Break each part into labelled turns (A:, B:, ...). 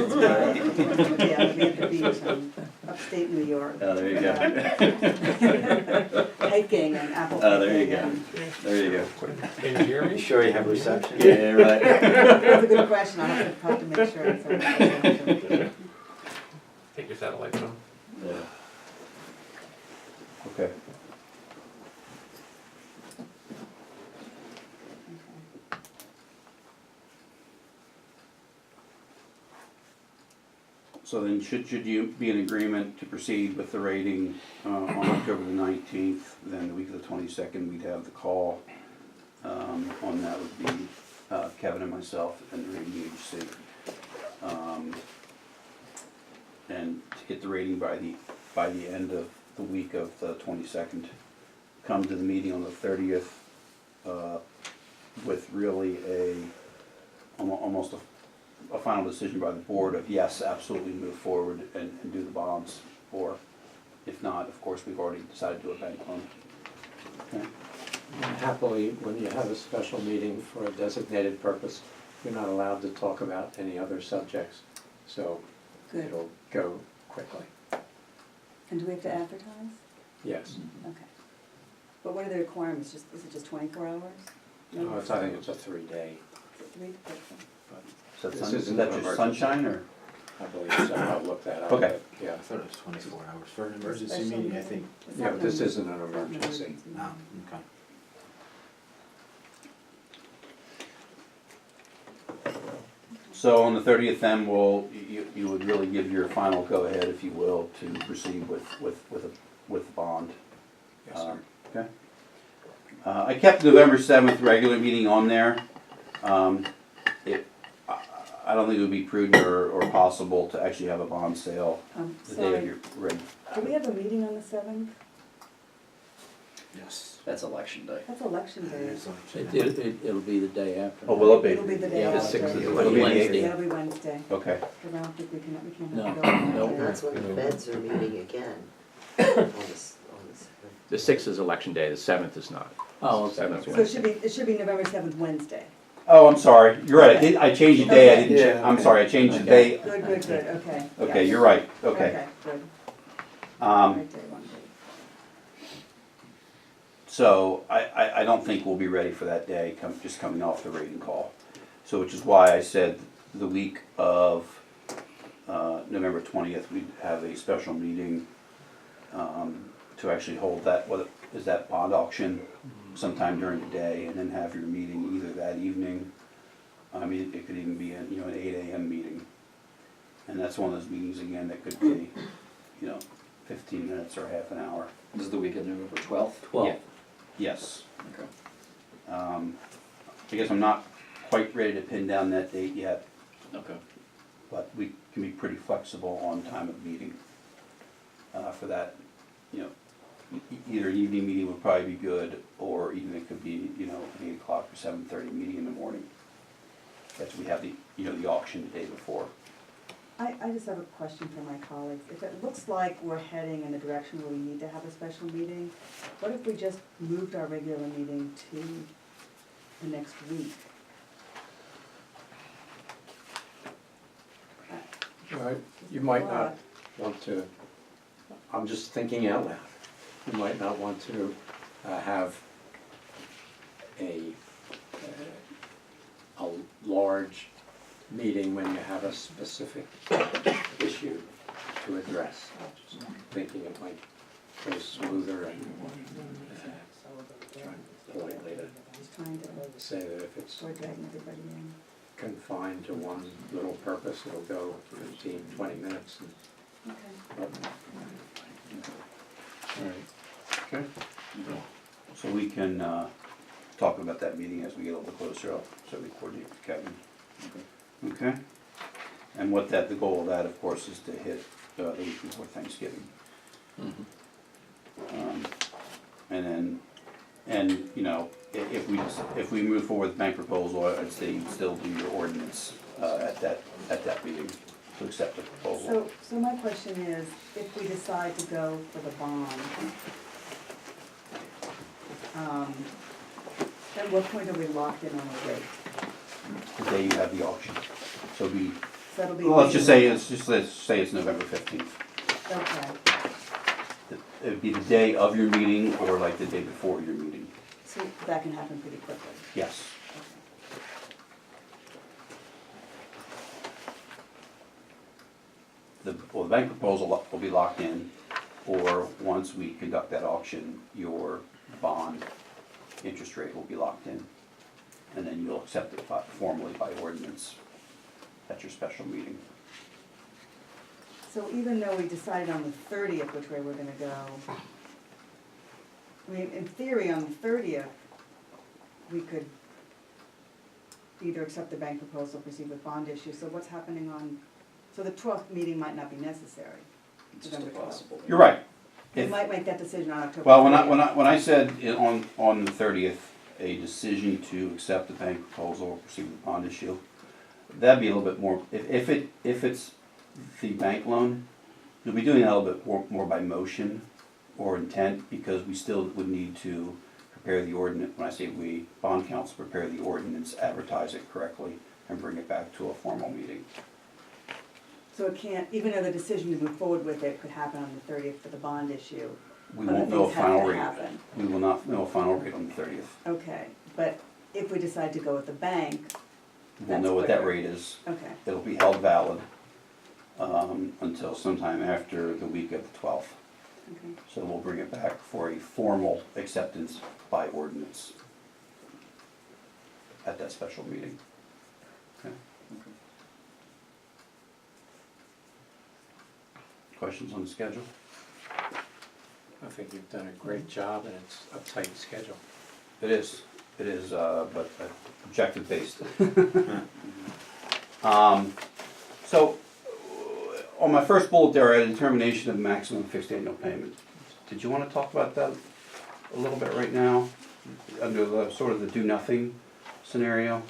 A: That's right. Yeah, I'll be at the beach in upstate New York.
B: Oh, there you go.
A: Hiking and apple
B: Oh, there you
A: picking
B: go.
A: and-
B: There you go.
C: Can you hear me?
D: Sure you have reception?
B: Yeah, right.
A: That's a good question, I'll have to make sure it's.
C: Take your satellite phone.
B: Yeah.
E: Okay. So then should you be in agreement to proceed with the rating on October the 19th, then the week of the 22nd, we'd have the call. On that would be Kevin and myself and the rating agency. And to get the rating by the end of the week of the 22nd, come to the meeting on the 30th with really almost a final decision by the board of yes, absolutely move forward and do the bonds, or if not, of course, we've already decided to do a bank loan. Okay.
D: And happily, when you have a special meeting for a designated purpose, you're not allowed to talk about any other subjects, so
A: Good.
D: it'll go quickly.
A: And do we have to advertise?
D: Yes.
A: Okay. But what are the requirements, is it just 24 hours?
D: I think it's a 3-day,
A: Three? Okay.
D: but
B: So
D: This
B: is
D: isn't
B: that
D: an
B: just
D: emergency.
B: sunshine, or?
D: I believe so. I'll look that up.
B: Okay.
D: but Yeah.
F: I thought it was 24 hours for an emergency
A: Special
F: meeting, I
A: meeting?
F: think.
A: It's
D: Yeah,
A: not
D: but this
A: an-
D: isn't an
A: not an
D: emergency.
A: meeting.
F: Oh, okay.
E: So on the 30th then, you would really give your final go-ahead, if you will, to proceed with the bond.
D: Yes, sir.
E: Okay. I kept November 7th regular meeting on there. I don't think it would be prudent or possible to actually have a bond sale the day of
A: Sorry,
E: your ready.
A: do we have a meeting on the 7th?
F: Yes.
B: That's election day.
A: That's election day.
G: It'll be the day after.
E: Oh, will it be?
A: It'll be the day
G: Yeah,
A: after.
G: the 6th is
E: It'll be the
G: Wednesday.
A: It'll be Wednesday,
E: Okay.
A: because I don't think we can't
G: No,
A: have it going.
G: no.
H: And that's when the feds are meeting again on this.
I: The 6th is election day, the 7th is not.
G: Oh, okay.
I: 7th is
A: So
I: Wednesday.
A: it should be November 7th, Wednesday.
E: Oh, I'm sorry. You're right. I changed the day. I didn't.
D: Yeah,
E: I'm
D: okay.
E: sorry. I changed the
G: Okay.
E: day.
A: Good, okay.
E: Okay,
A: Yeah.
E: you're right. Okay.
A: Okay, good. Right day, one day.
E: So I don't think we'll be ready for that day, just coming off the rating call. So which is why I said the week of November 20th, we'd have a special meeting to actually hold that, what is that bond auction sometime during the day, and then have your meeting either that evening. I mean, it could even be an 8 a.m. meeting. And that's one of those meetings, again, that could be, 15 minutes or half an hour.
B: This is the week of November 12th?
G: 12th.
E: Yes.
B: Okay.
E: I guess I'm not quite ready to pin down that date yet,
B: Okay.
E: but we can be pretty flexible on time of meeting for that. Either an evening meeting would probably be good, or even it could be, an 8 o'clock or 7:30 meeting in the morning. That's we have the auction the day before.
A: I just have a question for my colleagues. If it looks like we're heading in a direction where we need to have a special meeting, what if we just moved our regular meeting to the next week?
D: Right, you might not want to, I'm just thinking out loud, you might not want to have a large meeting when you have a specific issue to address. Just thinking it might go smoother and trying politely to
A: Just trying to
D: say that if it's
A: avoid dragging everybody in.
D: confined to one little purpose, it'll go 15, 20 minutes.
A: Okay.
E: All right. Okay. So we can talk about that meeting as we get a little closer. I'll certainly coordinate with Kevin. Okay. And the goal of that, of course, is to hit the week before Thanksgiving. If we move forward with the bank proposal, I'd say you still do your ordinance at that meeting to accept the proposal.
A: So my question is, if we decide to go for the bond, at what point are we locked in on a rate?
E: The day you have the auction. So
A: So that'll be.
E: Well, let's just say it's November 15th.
A: Okay,
E: It would be the day of your meeting or like the day before your meeting.
A: so that can happen pretty quickly.
E: Yes.
A: Okay.
E: The bank proposal will be locked in, or once we conduct that auction, your bond interest rate will be locked in. And then you'll accept it formally by ordinance at your special meeting.
A: So even though we decided on the 30th which way we're gonna go, I mean, in theory, on the 30th, we could either accept the bank proposal, proceed with bond issue, so what's happening on, so the 12th meeting might not be necessary,
B: It's still
A: November 12th.
B: possible.
E: You're right.
A: We
E: If-
A: might make that decision on October 30th.
E: Well, when I said on the 30th, a decision to accept the bank proposal or proceed with bond issue, that'd be a little bit more, if it's the bank loan, you'll be doing that a little bit more by motion or intent, because we still would need to prepare the ordinance, when I say we, bond council prepare the ordinance, advertise it correctly, and bring it back to a formal meeting.
A: So it can't, even though the decision to move forward with it could happen on the 30th for the bond issue,
E: We
A: other
E: won't know a
A: things have
E: final
A: to
E: rate.
A: happen.
E: We will not know a final rate on the 30th.
A: Okay, but if we decide to go with the bank,
E: We'll
A: That's
E: know what that
A: quicker.
E: rate is.
A: okay,
E: It'll be held valid until sometime after the week of the 12th.
A: okay.
E: So we'll bring it back for a formal acceptance by ordinance at that special meeting. Okay. Questions on the schedule?
C: I think you've done a great job and it's a tight schedule.
E: It is, but objective based. So, on my first bullet there, I had a determination of maximum fixed annual payment. Did you want to talk about that a little bit right now, under the sort of the do nothing scenario?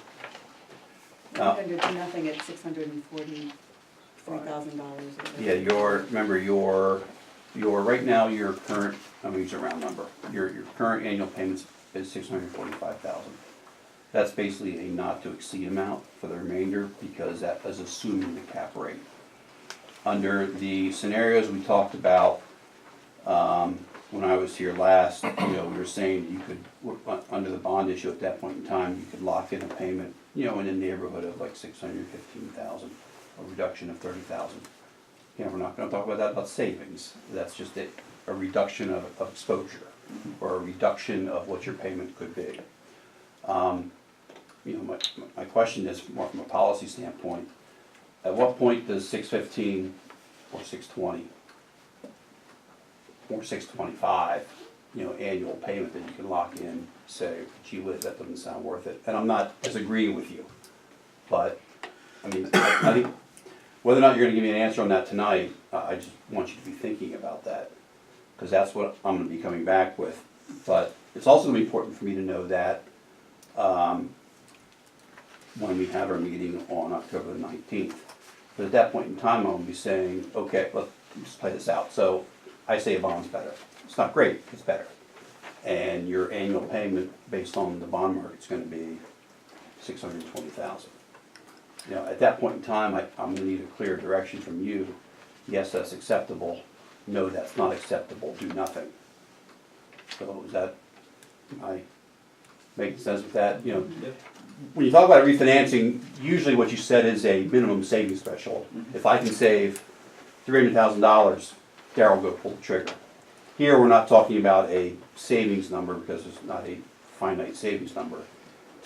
A: We're gonna do nothing at $643,000.
E: Yeah, remember right now, your current, I'm gonna use a round number, your current annual payments is $645,000. That's basically a not to exceed amount for the remainder, because that is assuming the cap rate. Under the scenarios we talked about, when I was here last, we were saying you could, under the bond issue at that point in time, you could lock in a payment, in the neighborhood of like $615,000, a reduction of $30,000. We're not gonna talk about savings, that's just a reduction of exposure, or a reduction of what your payment could be. My question is more from a policy standpoint, at what point does 615 or 620 or 625, annual payment that you can lock in, say, gee whiz, that doesn't sound worth it? And I'm not disagreeing with you, but, I think, whether or not you're gonna give me an answer on that tonight, I just want you to be thinking about that, because that's what I'm gonna be coming back with. But it's also gonna be important for me to know that, when we have our meeting on October the 19th. But at that point in time, I'm gonna be saying, okay, let's play this out. So I say a bond's better. It's not great, it's better. And your annual payment based on the bond market's gonna be $620,000. At that point in time, I'm gonna need a clear direction from you. Yes, that's acceptable. No, that's not acceptable. Do nothing. So is that, am I making sense with that? When you talk about refinancing, usually what you said is a minimum savings threshold. If I can save $300,000, Darryl will go pull the trigger. Here, we're not talking about a savings number, because it's not a finite savings number.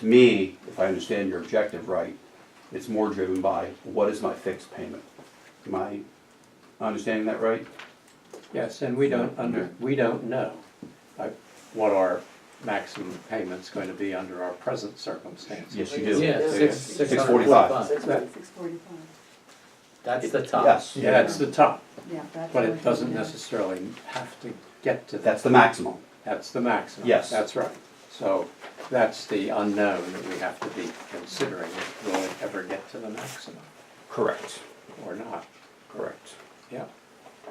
E: To me, if I understand your objective right, it's more driven by what is my fixed payment. Am I understanding that right?
C: Yes, and we don't know what our maximum payment's going to be under our present circumstances.
E: Yes, you do.
G: Yeah,
H: Yeah.
E: 645.
A: 645,
G: That's the top.
E: Yes.
C: Yeah, it's the top,
A: yeah, that's.
C: but
A: what
C: it
A: I
C: doesn't
A: think, yeah.
C: necessarily have to get to that.
E: That's the maximum.
C: That's the maximum.
E: Yes.
C: That's right. So that's the unknown that we have to be considering. Will it ever get to the maximum
E: Correct.
C: or not?
E: Correct.
C: Yeah.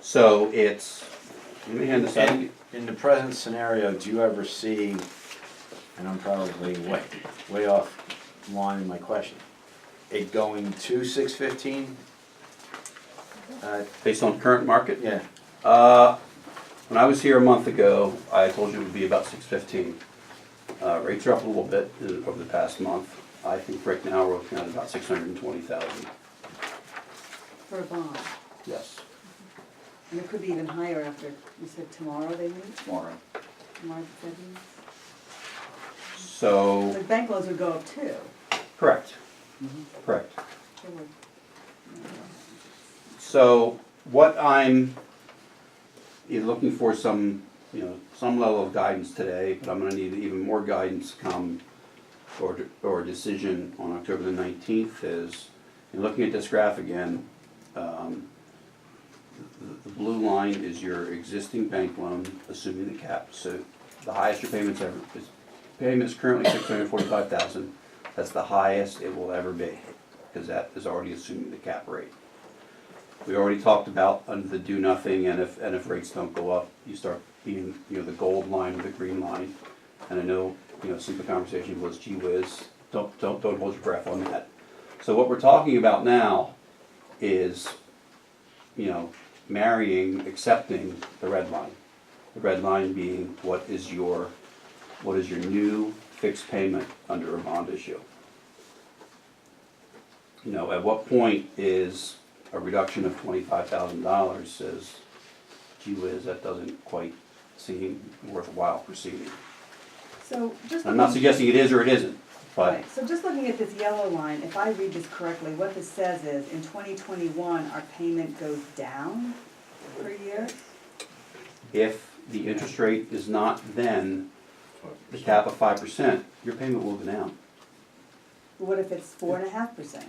E: So it's, let me hand this out.
F: In the present scenario, do you ever see, and I'm probably way off line in my question, it going to 615?
E: Based on current market?
F: Yeah.
E: When I was here a month ago, I told you it would be about 615. Rates are up a little bit over the past month. I think right now we're looking at about 620,000.
A: For a bond.
E: Yes.
A: And it could be even higher after, you said tomorrow they meet?
B: Tomorrow.
A: Tomorrow the 7th?
E: So,
A: The bank loans would go up too.
E: correct, correct.
A: They would.
E: So what I'm looking for some level of guidance today, but I'm gonna need even more guidance come or a decision on October the 19th is, in looking at this graph again, the blue line is your existing bank loan, assuming the cap. So the highest your payment's ever, payment is currently $645,000. That's the highest it will ever be, because that is already assuming the cap rate. We already talked about under the do nothing, and if rates don't go up, you start being, the gold line or the green line. And I know, some of the conversation was, gee whiz, don't hold your breath on that. So what we're talking about now is, accepting the red line. The red line being what is your new fixed payment under a bond issue. At what point is a reduction of $25,000 says, gee whiz, that doesn't quite seem worthwhile proceeding.
A: So just.
E: I'm not suggesting it is or it isn't, but
A: Right, so just looking at this yellow line, if I read this correctly, what this says is, in 2021, our payment goes down per year?
E: if the interest rate is not then the cap of 5%, your payment will go down.
A: What if it's 4.5%?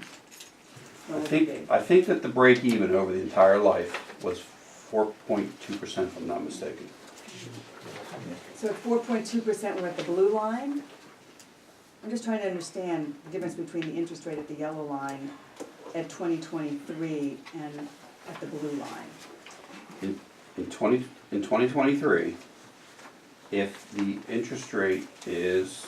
A: What would it be?
E: I think that the break even over the entire life was 4.2%, if I'm not mistaken.
A: So at 4.2%, we're at the blue line? I'm just trying to understand the difference between the interest rate at the yellow line at 2023 and at the blue line.
E: In 2023, if the interest rate is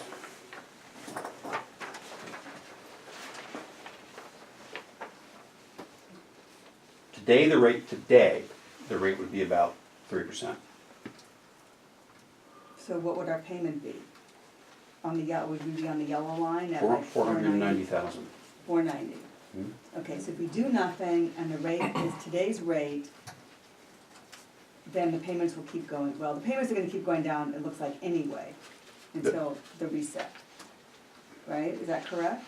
E: the rate would be about 3%.
A: So what would our payment be? On the yellow, would we be on the yellow line at like
E: 490,000.
A: 490. Okay, so if we do nothing and the rate is today's rate, then the payments will keep going, well, the payments are gonna keep going down, it looks like anyway, until the reset. Right, is that correct?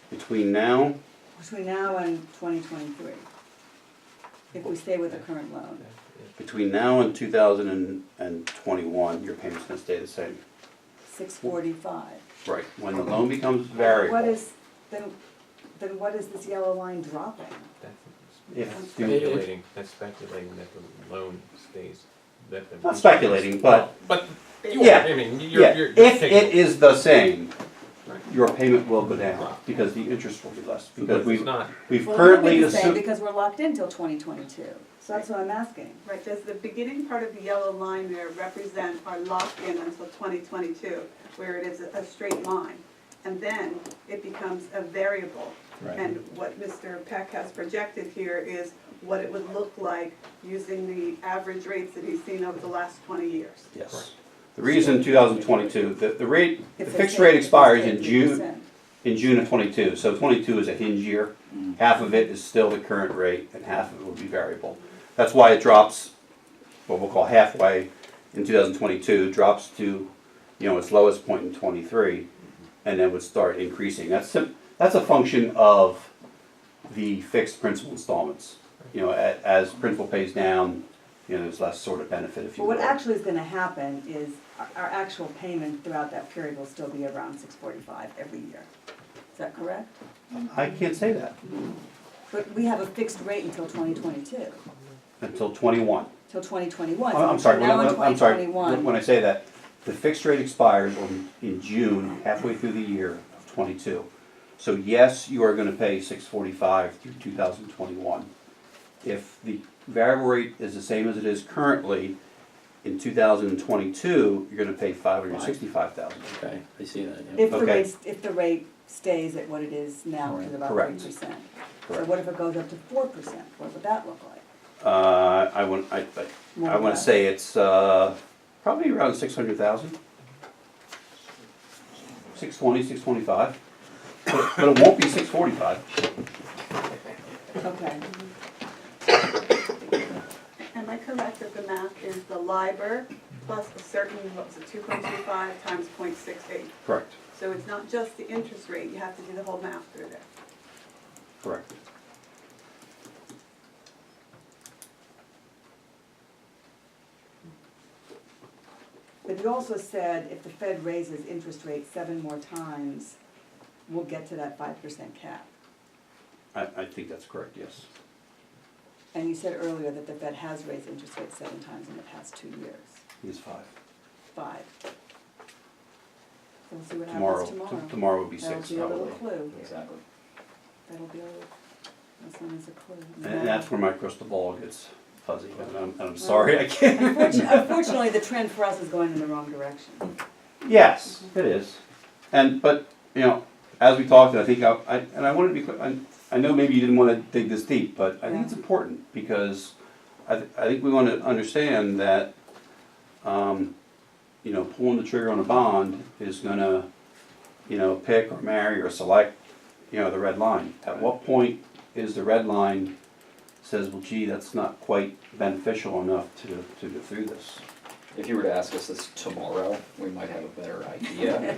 E: Between now,
A: Between now and 2023, if we stay with the current loan.
E: between now and 2021, your payment's gonna stay the same.
A: 645.
E: Right, when the loan becomes variable.
A: What is, then what is this yellow line dropping?
E: If
J: That's speculating that the loan stays, that the.
E: Not speculating, but
J: But,
E: Yeah,
J: I mean,
E: yeah,
J: you're
E: if
J: taking-
E: it is the same,
J: Right.
E: your payment will go down because the interest will be less.
J: But
E: Because
J: it's
E: we've
J: not,
E: we've
A: Well,
E: currently
A: it would be the same
E: assumed.
A: because we're locked in till 2022, so that's what I'm asking.
K: Right, does the beginning part of the yellow line there represent our lock-in until 2022, where it is a straight line? And then it becomes a variable.
E: Right.
K: And what Mr. Peck has projected here is what it would look like using the average rates that he's seen over the last 20 years.
E: Yes. The reason 2022, the rate, the
A: If they
E: fixed
A: stay-
E: rate
A: if they
E: expires
A: stay
E: in
A: at
E: June,
A: 3%.
E: in June of 22. So 22 is a hinge year. Half of it is still the current rate and half of it will be variable. That's why it drops, what we'll call halfway in 2022, drops to, its lowest point in 23, and then would start increasing. That's a function of the fixed principal installments. As principal pays down, there's less sort of benefit, if you
A: But
E: will.
A: what actually is gonna happen is our actual payment throughout that period will still be around 645 every year. Is that correct?
E: I can't say that
A: But we have a fixed rate until 2022,
E: until 21.
A: till 2021.
E: I'm sorry,
A: Now in
E: I'm sorry,
A: 2021,
E: when I say that, the fixed rate expires in June, halfway through the year of 22. So yes, you are gonna pay 645 through 2021. If the variable rate is the same as it is currently, in 2022, you're gonna pay $565,000.
B: Okay, I see that, yeah.
A: if the
E: Okay.
A: rate stays at what it is now, which is about
E: Correct.
A: 3%. So
E: Correct.
A: what if it goes up to 4%? What would that look like?
E: I want
A: More
E: I
A: or
E: wanna
A: less?
E: say it's, probably around 600,000. 620, 625, but it won't be 645.
A: Okay.
K: Am I correct that the math is the LIBOR plus a certain, what was it, 2.25 times 0.68?
E: Correct,
K: So it's not just the interest rate, you have to do the whole math through there.
E: correct.
A: But you also said if the Fed raises interest rates 7 more times, we'll get to that 5% cap.
E: I think that's correct, yes.
A: And you said earlier that the Fed has raised interest rates 7 times in the past 2 years.
E: It's 5.
A: 5. So we'll see what
E: Tomorrow,
A: happens tomorrow.
E: tomorrow would be 6
A: That'll be a little
E: probably.
A: clue.
B: Exactly.
A: That'll be a little, that's known as a clue.
E: And that's where my crystal ball gets fuzzy, and I'm sorry, I can't.
A: Unfortunately, the trend for us is going in the wrong direction.
E: Yes, it is. But, you know, as we talked, I think, I wanted to be clear, I know maybe you didn't want to dig this deep, but I think it's important because I think we want to understand that, you know, pulling the trigger on a bond is gonna, you know, pick or marry or select, you know, the red line. At what point is the red line says, well, gee, that's not quite beneficial enough to go through this?
B: If you were to ask us this tomorrow, we might have a better idea.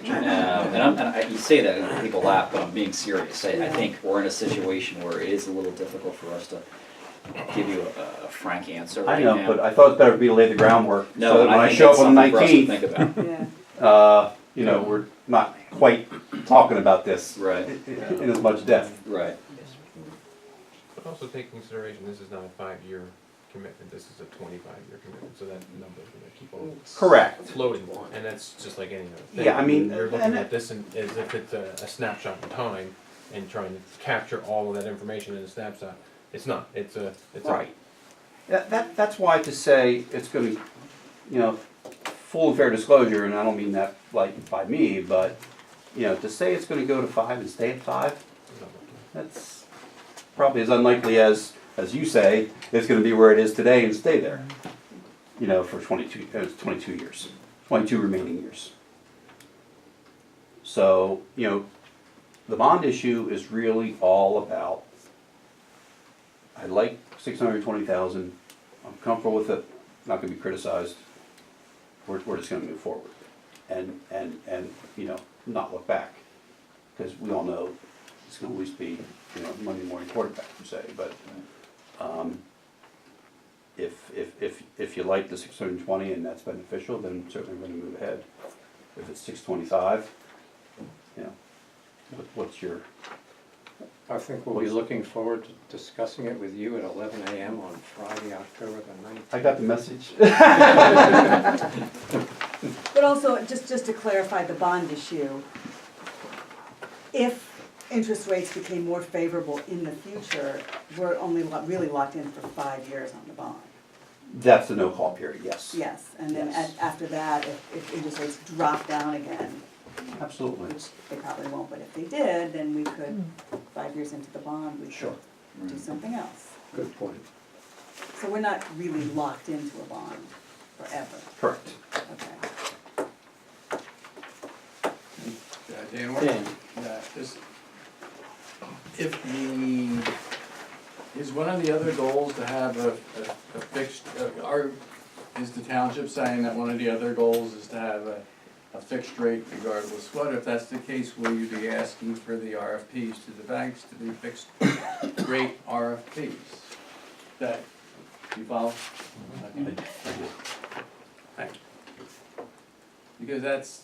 B: You say that and people laugh, but I'm being serious. I think we're in a situation where it is a little difficult for us to give you a frank answer
E: I
B: right
E: know,
B: now.
E: but I thought it's better for me to lay the groundwork,
B: No,
E: so that
B: and
E: when I
B: think
E: show up
B: it's
E: on the
B: something for us to
E: 19th,
B: think about.
A: Yeah.
E: you know, we're not quite talking about this
B: Right.
E: in as much depth.
B: Right.
J: But also take consideration, this is not a 5-year commitment, this is a 25-year commitment, so that number's gonna keep on
E: Correct.
J: floating, and that's just like any other thing.
E: Yeah, I mean,
J: You're looking
E: and-
J: at this as if it's a snapshot in time, and trying to capture all of that information in a snapshot. It's not, it's a.
E: Right. That's why to say it's gonna, you know, full and fair disclosure, and I don't mean that like by me, but, you know, to say it's gonna go to 5 and stay at 5, that's probably as unlikely as you say, it's gonna be where it is today and stay there. You know, for 22 years, 22 remaining years. So, you know, the bond issue is really all about, I like 620,000, I'm comfortable with it, not gonna be criticized. We're just gonna move forward and, you know, not look back. Because we all know it's gonna always be, you know, Monday morning quarterback per se, but, if you like the 620 and that's beneficial, then certainly we're gonna move ahead. If it's 625, you know, what's your,
C: I think we'll be looking forward to discussing it with you at 11 a.m. on Friday, October the 9th.
E: I got the message.
A: But also, just to clarify the bond issue, if interest rates became more favorable in the future, we're only really locked in for 5 years on the bond.
E: That's the no-call period, yes.
A: Yes, and then
E: Yes.
A: after that, if interest rates drop down again,
E: Absolutely.
A: which they probably won't, but if they did, then we could, 5 years into the bond, we
E: Sure.
A: could do something else.
C: Good point.
A: So we're not really locked into a bond forever,
E: Correct.
A: okay?
L: Dan,
C: Dan.
L: just, is one of the other goals to have a fixed, is the township saying that one of the other goals is to have a fixed rate regardless what? If that's the case, will you be asking for the RFPs to the banks to be fixed rate RFPs? That, you follow? Okay. Thank you. Because that's,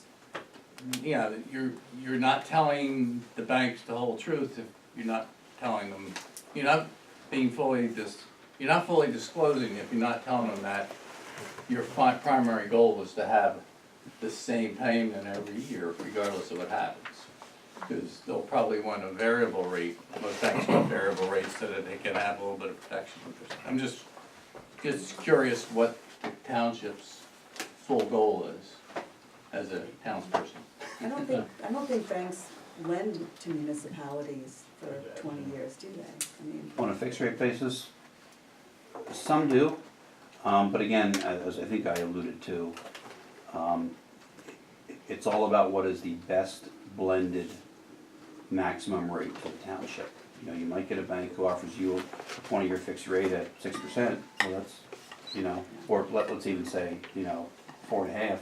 L: you know, you're not telling the banks the whole truth if you're not telling them, you're not being you're not fully disclosing if you're not telling them that your primary goal is to have the same payment every year regardless of what happens. Because they'll probably want a variable rate, most banks want variable rates so that they can have a little bit of protection. I'm just curious what the township's full goal is as a townsperson.
A: I don't think banks lend to municipalities for 20 years, do they? I mean,
E: On a fixed rate basis, some do, but again, as I think I alluded to, it's all about what is the best blended maximum rate for the township. You know, you might get a bank who offers you a 20-year fixed rate at 6%, well, that's, you know, or let's even say, you know, 4.5%.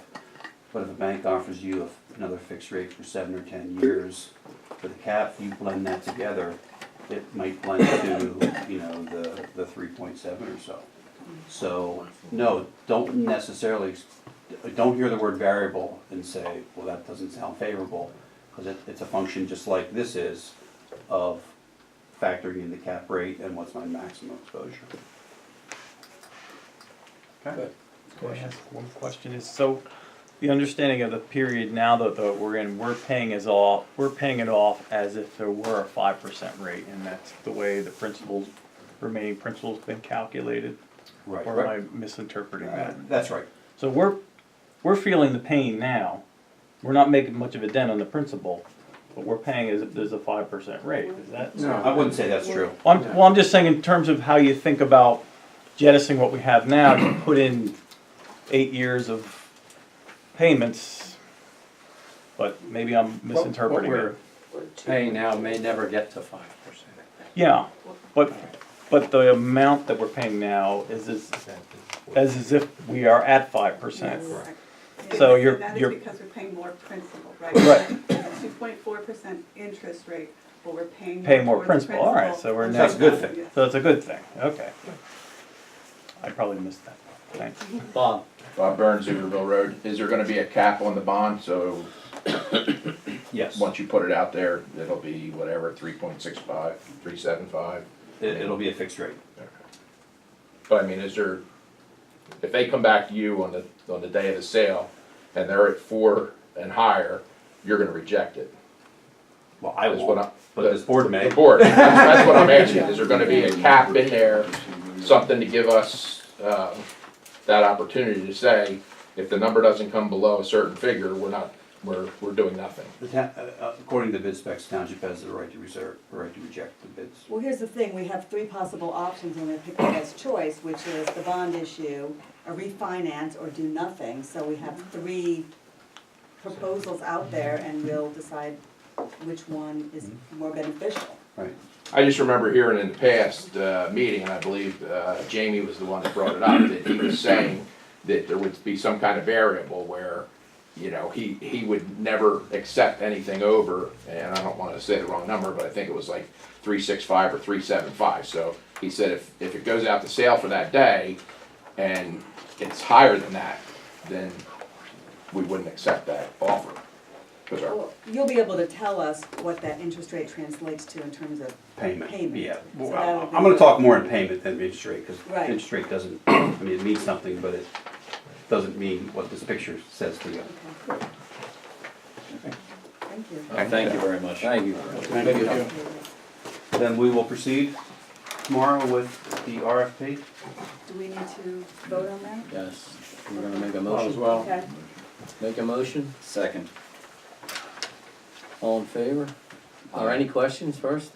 E: But if a bank offers you another fixed rate for 7 or 10 years for the cap, you blend that together, it might blend to, you know, the 3.7 or so. So, no, don't necessarily, don't hear the word variable and say, well, that doesn't sound favorable, because it's a function just like this is of factoring in the cap rate and what's my maximum exposure. Okay.
M: Can I ask one question? Is so the understanding of the period now that we're in, we're paying it off as if there were a 5% rate, and that's the way the remaining principal's been calculated.
E: Right.
M: Or am I misinterpreting that?
E: That's right.
M: So we're feeling the pain now. We're not making much of a dent on the principal, but we're paying as if there's a 5% rate. Is that?
E: No, I wouldn't say that's true.
M: I'm just saying in terms of how you think about jettisoning what we have now to put in 8 years of payments, but maybe I'm misinterpreting
C: What
M: it.
C: we're paying now may never get to 5%.
M: Yeah, but the amount that we're paying now is as if we are at 5%.
K: Correct.
M: So
K: And
M: you're
K: that is because we're paying more principal, right?
M: Right.
K: 2.4% interest rate, but we're paying
M: more
K: towards
M: principal. All right, so we're
E: That's a good thing.
K: Yes.
M: So it's a good thing. Okay. I probably missed that. Thanks.
G: Bob,
I: Bob Burns, Hooverville Road. Is there gonna be a cap on the bond, so
E: Yes.
I: once you put it out there, it'll be whatever, 3.65, 3.75?
E: It'll be a fixed rate.
I: But I mean, is there, if they come back to you on the day of the sale, and they're at 4 and higher, you're gonna reject it?
E: Well, I
I: Is what
E: won't,
I: I-
E: but this board may.
I: The board, that's what I'm asking, is there gonna be a cap in there, something to give us, that opportunity to say, if the number doesn't come below a certain figure, we're doing nothing?
E: According to bid specs, township has the right to reject the bids.
A: well, here's the thing, we have 3 possible options, and we pick the best choice, which is the bond issue, a refinance, or do nothing. So we have 3 proposals out there, and we'll decide which one is more beneficial.
E: Right.
I: I just remember hearing in the past meeting, and I believe Jamie was the one that brought it up, that he was saying that there would be some kind of variable where, you know, he would never accept anything over, and I don't want to say the wrong number, but I think it was like 3.65 or 3.75. So he said if it goes out to sale for that day and it's higher than that, then we wouldn't accept that offer.
A: Well, you'll be able to tell us what that interest rate translates to in terms of
E: Payment. Yeah.
A: So
E: Well,
A: that'll be-
E: I'm gonna talk more in payment than interest rate, because
A: Right.
E: interest rate doesn't, I mean, it means something, but it doesn't mean what this picture says to you.
A: Okay. Thank you.
B: Thank you very much.
C: Thank you.
E: Thank you. Then we will proceed tomorrow with the RFP.
A: Do we need to vote on that?
G: yes, we're gonna make a
C: Well, as
G: motion.
C: well.
A: Okay.
G: Make a motion,
B: Second.
G: all in favor? Are any questions first?